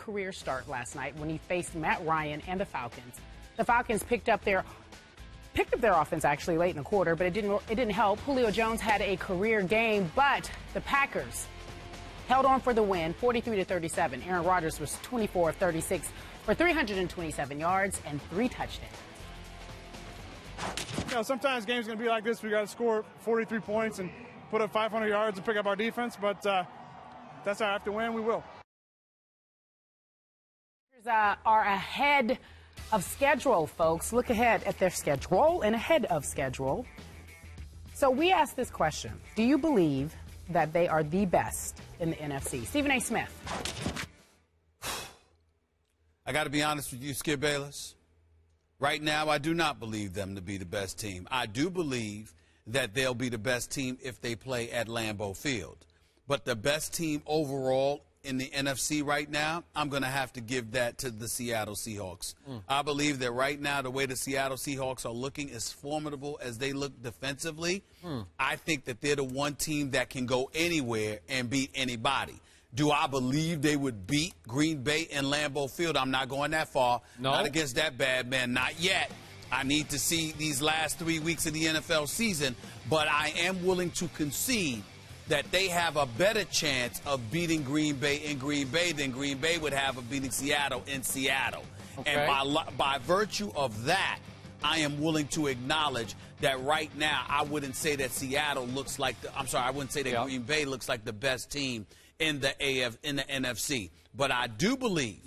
career start last night when he faced Matt Ryan and the Falcons. The Falcons picked up their offense actually late in the quarter, but it didn't help. Julio Jones had a career game, but the Packers held on for the win, 43-37. Aaron Rodgers was 24 of 36 for 327 yards and 3 touchdowns. You know, sometimes games are going to be like this. We got to score 43 points and put up 500 yards and pick up our defense, but that's how I have to win. We will. Are ahead of schedule, folks. Look ahead at their schedule and ahead of schedule. So we asked this question: do you believe that they are the best in the NFC? Stephen A. Smith. I got to be honest with you, Skip Bayless. Right now, I do not believe them to be the best team. I do believe that they'll be the best team if they play at Lambeau Field. But the best team overall in the NFC right now, I'm going to have to give that to the Seattle Seahawks. I believe that right now, the way the Seattle Seahawks are looking, as formidable as they look defensively, I think that they're the one team that can go anywhere and beat anybody. Do I believe they would beat Green Bay in Lambeau Field? I'm not going that far. No. Not against that bad man. Not yet. I need to see these last 3 weeks of the NFL season, but I am willing to concede that they have a better chance of beating Green Bay in Green Bay than Green Bay would have of beating Seattle in Seattle. Okay. And by virtue of that, I am willing to acknowledge that right now I wouldn't say that Seattle looks like I wouldn't say that Green Bay looks like the best team in the NFC. But I do believe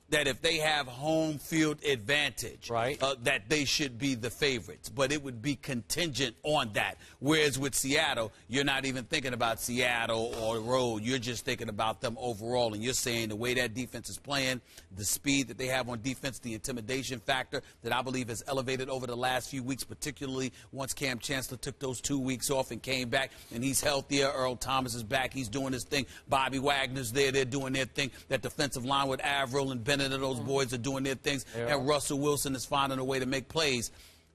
that if they have home field advantage, that they should be the favorites. But it would be contingent on that. Whereas with Seattle, you're not even thinking about Seattle or the road. You're just thinking about them overall. And you're saying the way that defense is playing, the speed that they have on defense, the intimidation factor that I believe has elevated over the last few weeks, particularly once Cam Chancellor took those 2 weeks off and came back, and he's healthier. Earl Thomas is back. He's doing his thing. Bobby Wagner's there. They're doing their thing. That defensive line with Averill and Bennett and those boys are doing their things. And Russell Wilson is finding a way to make plays.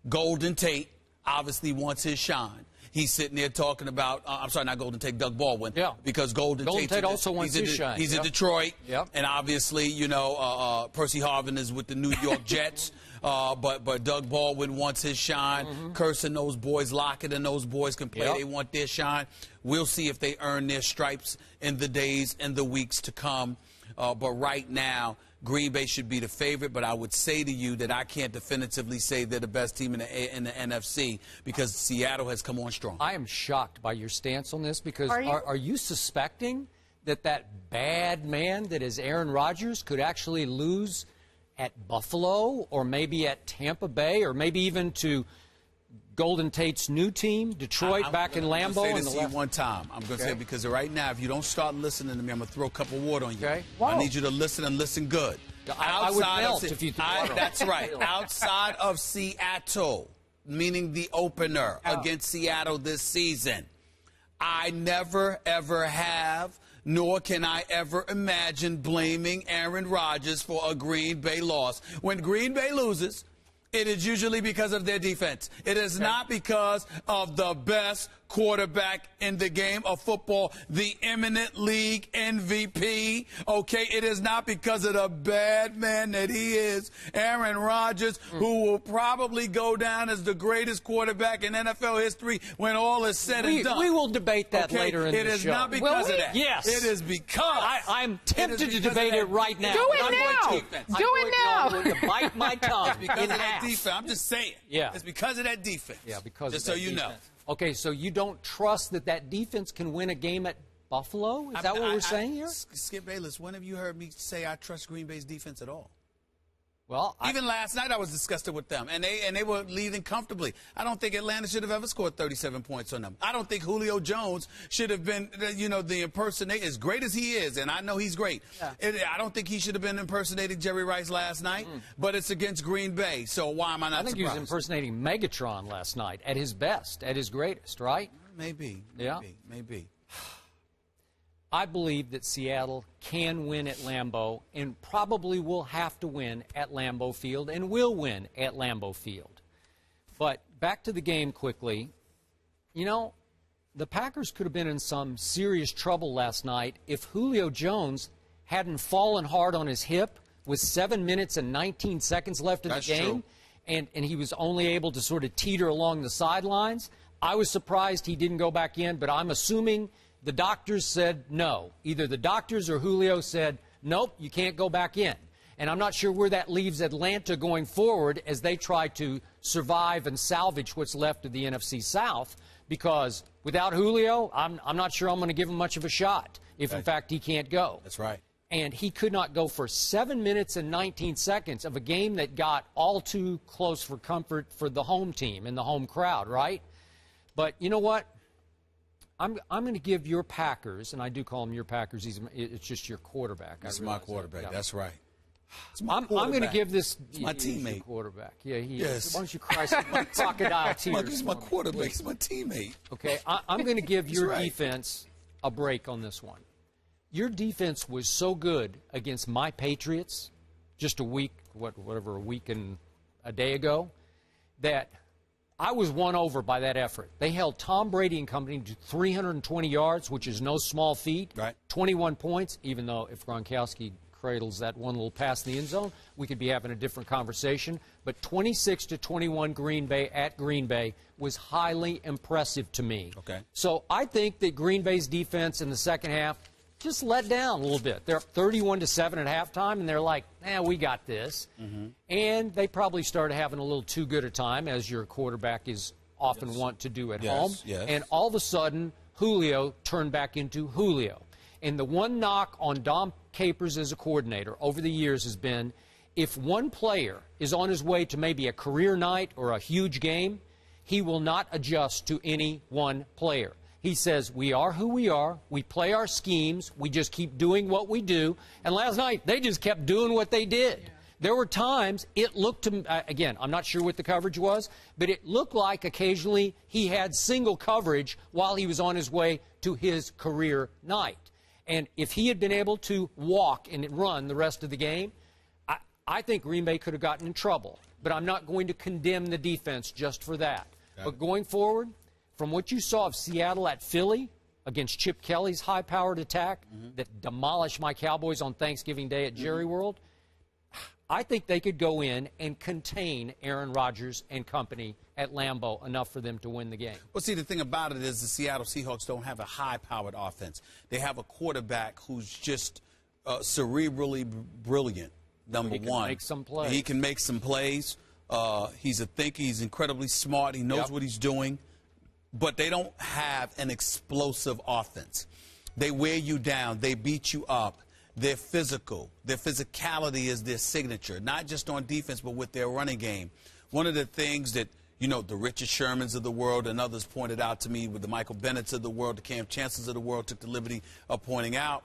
Golden Tate obviously wants his shine. He's sitting there talking about, I'm sorry, not Golden Tate, Doug Baldwin. Because Golden Tate also wants his shine. He's in Detroit. And obviously, you know, Percy Harvin is with the New York Jets. But Doug Baldwin wants his shine. Cursing those boys, Lockett and those boys can play. They want their shine. We'll see if they earn their stripes in the days and the weeks to come. But right now, Green Bay should be the favorite, but I would say to you that I can't definitively say they're the best team in the NFC because Seattle has come on strong. I am shocked by your stance on this because are you suspecting that bad man that is Aaron Rodgers could actually lose at Buffalo or maybe at Tampa Bay or maybe even to Golden Tate's new team, Detroit, back in Lambeau? I'm going to say this one time. I'm going to say it because right now, if you don't start listening to me, I'm going to throw a cup of water on you. I need you to listen and listen good. I would melt if you threw water on. That's right. Outside of Seattle, meaning the opener against Seattle this season, I never, ever have, nor can I ever imagine blaming Aaron Rodgers for a Green Bay loss. When Green Bay loses, it is usually because of their defense. It is not because of the best quarterback in the game of football, the eminent league MVP. Okay, it is not because of the bad man that he is, Aaron Rodgers, who will probably go down as the greatest quarterback in NFL history when all is said and done. We will debate that later in the show. It is not because of that. Yes. It is because. I'm tempted to debate it right now. Do it now. Do it now. I'm going to bite my tongue. It's because of that defense. I'm just saying. Yeah. It's because of that defense. Yeah, because just of so you know. Okay, so you don't trust that defense can win a game at Buffalo? Is that what we're saying here? Skip Bayless, when have you heard me say I trust Green Bay's defense at all? Well, even last night I was disgusted with them, and they were leading comfortably. I don't think Atlanta should have ever scored 37 points on them. I don't think Julio Jones should have been, the impersonator, as great as he is, and I know he's great. I don't think he should have been impersonating Jerry Rice last night, but it's against Green Bay, so why am I not surprised? I think he was impersonating Megatron last night at his best, at his greatest, right? Maybe. Maybe. I believe that Seattle can win at Lambeau and probably will have to win at Lambeau Field and will win at Lambeau Field. But back to the game quickly. You know, the Packers could have been in some serious trouble last night if Julio Jones hadn't fallen hard on his hip with 7 minutes and 19 seconds left in the game, and he was only able to sort of teeter along the sidelines, I was surprised he didn't go back in, but I'm assuming the doctors said no. Either the doctors or Julio said, nope, you can't go back in. And I'm not sure where that leaves Atlanta going forward as they try to survive and salvage what's left of the NFC South, because without Julio, I'm not sure I'm going to give him much of a shot if, in fact, he can't go. That's right. And he could not go for 7 minutes and 19 seconds of a game that got all too close for comfort for the home team and the home crowd, right? But you know what? I'm going to give your Packers, and I do call him your Packers. It's just your quarterback. It's my quarterback. Yeah. That's right. I'm going to give this. It's my teammate. Quarterback. Yeah, yes. Why don't you cry some crocodile tears? He's my quarterback. He's my teammate. Okay, I'm going to give your defense a break on this one. Your defense was so good against my Patriots just a week and a day ago, that I was won over by that effort. They held Tom Brady and company to 320 yards, which is no small feat. Right. 21 points, even though if Gronkowski cradles that one little pass in the end zone, we could be having a different conversation. But 26-21 Green Bay at Green Bay was highly impressive to me. Okay. So I think that Green Bay's defense in the second half just let down a little bit. They're up 31-7 at halftime, and they're like, we got this. And they probably started having a little too good a time, as your quarterback is often want to do at home. And all of a sudden, Julio turned back into Julio. And the one knock on Dom Capers as a coordinator over the years has been, if one player is on his way to maybe a career night or a huge game, he will not adjust to any one player. He says, we are who we are, we play our schemes, we just keep doing what we do. And last night, they just kept doing what they did. Yeah. There were times it looked to, again, I'm not sure what the coverage was, but it looked like occasionally he had single coverage while he was on his way to his career night. And if he had been able to walk and run the rest of the game, I think Green Bay could have gotten in trouble. But I'm not going to condemn the defense just for that. But going forward, from what you saw of Seattle at Philly against Chip Kelly's high-powered attack that demolished my Cowboys on Thanksgiving Day at Jerry World, I think they could go in and contain Aaron Rodgers and company at Lambeau enough for them to win the game. Well, see, the thing about it is the Seattle Seahawks don't have a high-powered offense. They have a quarterback who's just cerebrally brilliant, number one. He can make some plays. He can make some plays. He's a thinker. He's incredibly smart. He knows what he's doing. But they don't have an explosive offense. They wear you down. They beat you up. They're physical. Their physicality is their signature, not just on defense, but with their running game. One of the things that, you know, the Richard Shermans of the world and others pointed out to me, with the Michael Bennett's of the world, the Cam Chancellors of the world took the liberty of pointing out,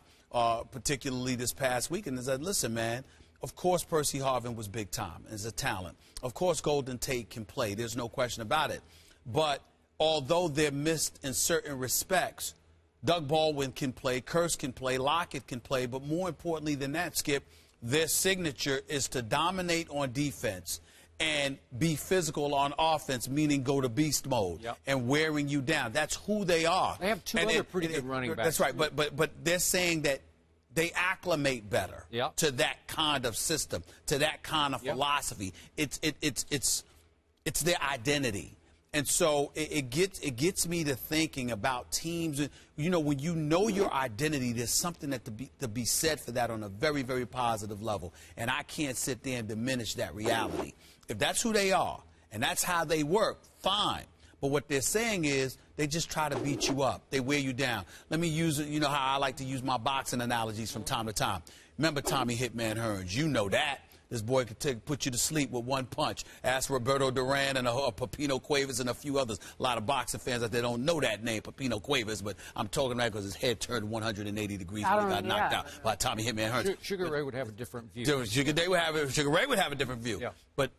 particularly this past weekend, is that, listen, man, of course Percy Harvin was big time as a talent. Of course Golden Tate can play. There's no question about it. But although they're missed in certain respects, Doug Baldwin can play, Kearse can play, Lockett can play, but more importantly than that, Skip, their signature is to dominate on defense and be physical on offense, meaning go to beast mode and wearing you down. That's who they are. They have two other pretty good running backs. That's right, but they're saying that they acclimate better to that kind of system, to that kind of philosophy. It's their identity. And so it gets me to thinking about teams. You know, when you know your identity, there's something that to be said for that on a very, very positive level. And I can't sit there and diminish that reality. If that's who they are and that's how they work, fine. But what they're saying is they just try to beat you up. They wear you down. Let me use, you know how I like to use my boxing analogies from time to time. Remember Tommy Hitman Hearns? You know that. This boy could put you to sleep with one punch. Ask Roberto Duran and Pepino Cuevas and a few others. A lot of boxing fans out there don't know that name, Pepino Cuevas, but I'm talking about because his head turned 180 degrees when he got knocked out by Tommy Hitman Hearns. Sugar Ray would have a different view. Sugar Ray would have a different view. Yeah. But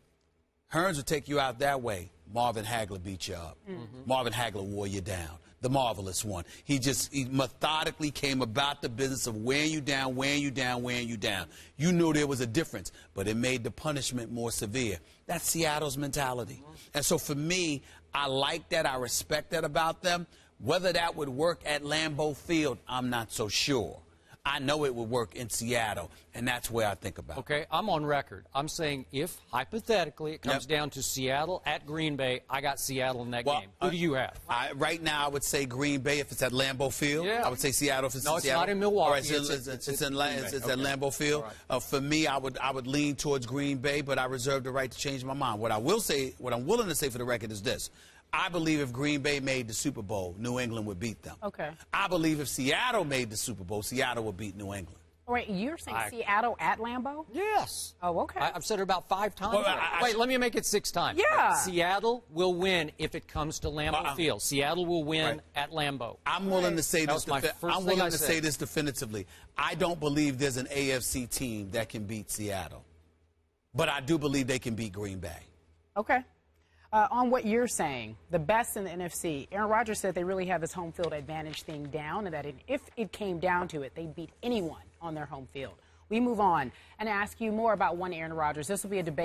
Hearns would take you out that way. Marvin Hagler beat you up. Marvin Hagler wore you down. The marvelous one. He methodically came about the business of wearing you down, wearing you down, wearing you down. You knew there was a difference, but it made the punishment more severe. That's Seattle's mentality. And so for me, I like that. I respect that about them. Whether that would work at Lambeau Field, I'm not so sure. I know it would work in Seattle, and that's where I think about it. Okay, I'm on record. I'm saying if, hypothetically, it comes down to Seattle at Green Bay, I got Seattle in that game. Who do you have? Right now, I would say Green Bay if it's at Lambeau Field. Yeah. I would say Seattle if it's no, in Seattle. No, it's not in Milwaukee. Right, it's at Lambeau Field. Right. For me, I would lean towards Green Bay, but I reserve the right to change my mind. What I'm willing to say for the record is this. I believe if Green Bay made the Super Bowl, New England would beat them. Okay. I believe if Seattle made the Super Bowl, Seattle would beat New England. All right, you're saying Seattle at Lambeau? Yes. Oh, okay. I've said it about 5 times. Well, wait, let me make it 6 times. Yeah. Seattle will win if it comes to Lambeau Field. Seattle will win at Lambeau. I'm willing to say this. I'm willing to say this definitively. I don't believe there's an AFC team that can beat Seattle, but I do believe they can beat Green Bay. Okay. On what you're saying, the best in the NFC, Aaron Rodgers said they really have this home field advantage thing down, and that if it came down to it, they'd beat anyone on their home field. We move on and ask you more about one Aaron Rodgers. This will be a debate.